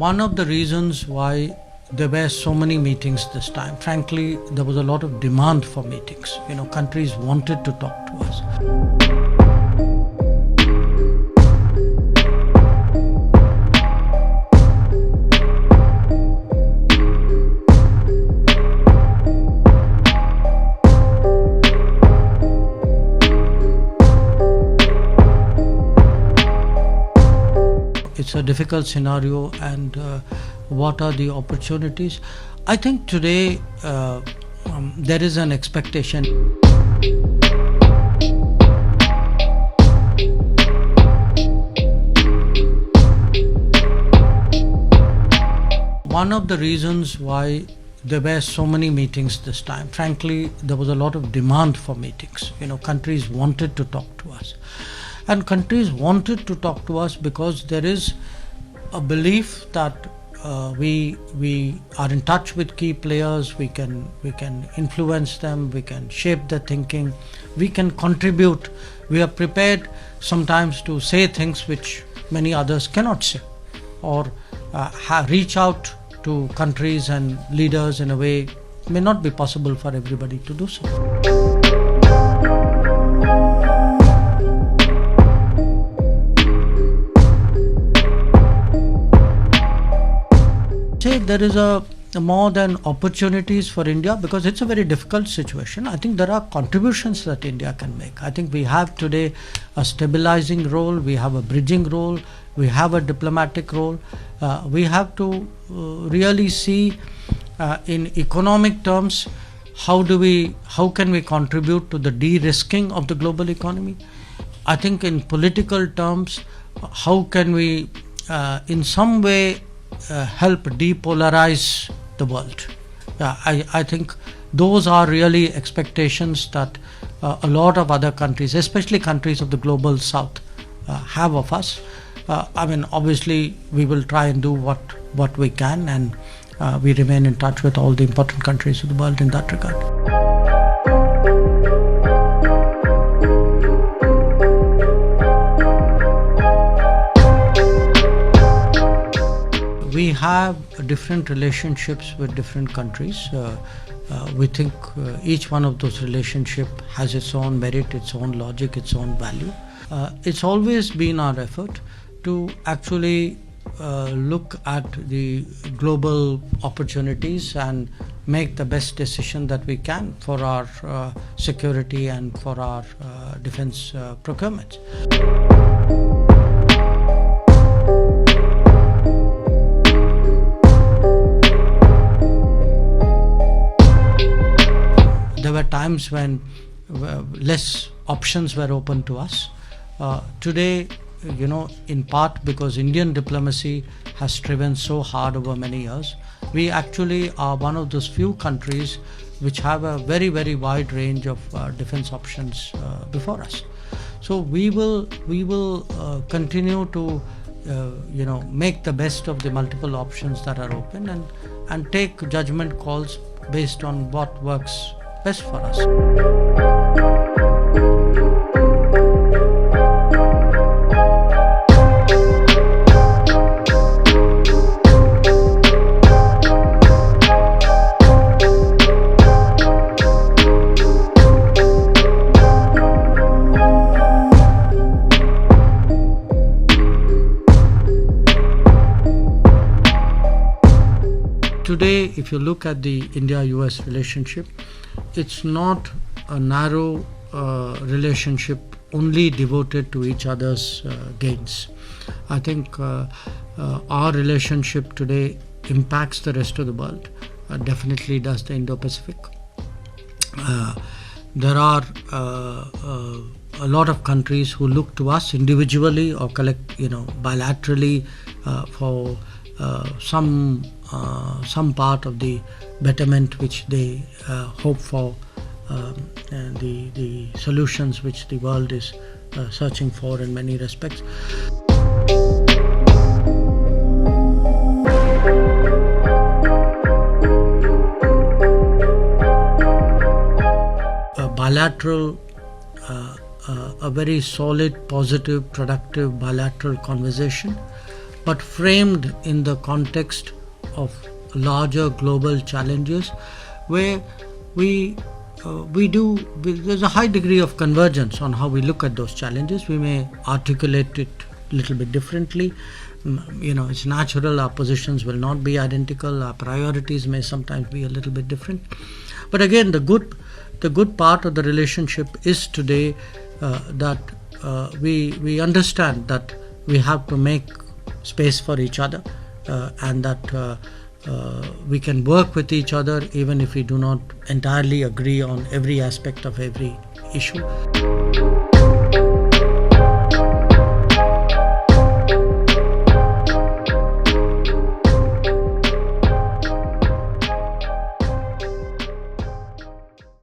One of the reasons why there were so many meetings this time, frankly, there was a lot of demand for meetings. Countries wanted to talk to us. It's a difficult scenario, and what are the opportunities? I think today there is an expectation. One of the reasons why there were so many meetings this time, frankly, there was a lot of demand for meetings. Countries wanted to talk to us. And countries wanted to talk to us because there is a belief that we are in touch with key players, we can influence them, we can shape their thinking, we can contribute. We are prepared sometimes to say things which many others cannot say, or reach out to countries and leaders in a way it may not be possible for everybody to do so. There is a more than opportunities for India, because it's a very difficult situation. I think there are contributions that India can make. I think we have today a stabilizing role, we have a bridging role, we have a diplomatic role. We have to really see in economic terms how can we contribute to the de-risking of the global economy. I think in political terms, how can we in some way help depolarize the world. I think those are really expectations that a lot of other countries, especially countries of the global south, have of us. Obviously we will try and do what we can, and we remain in touch with all the important countries of the world in that regard. We have different relationships with different countries. We think each one of those relationships has its own merit, its own logic, its own value. It's always been our effort to actually look at the global opportunities and make the best decision that we can for our security and for our defense procurements. There were times when less options were open to us. Today, in part because Indian diplomacy has striven so hard over many years, we actually are one of those few countries which have a very, very wide range of defense options before us. So we will continue to make the best of the multiple options that are open, and take judgment calls based on what works best for us. Today, if you look at the India-US relationship, it's not a narrow relationship only devoted to each other's gains. I think our relationship today impacts the rest of the world, definitely does the Indo-Pacific. There are a lot of countries who look to us individually or bilaterally for some part of the betterment which they hope for, and the solutions which the world is searching for in many respects. A bilateral, a very solid, positive, productive bilateral conversation but framed in the context of larger global challenges, where there's a high degree of convergence on how we look at those challenges. We may articulate it a little bit differently. It's natural, our positions will not be identical, our priorities may sometimes be a little bit different. But again, the good part of the relationship is today that we understand that we have to make space for each other, and that we can work with each other even if we do not entirely agree on every aspect of every issue.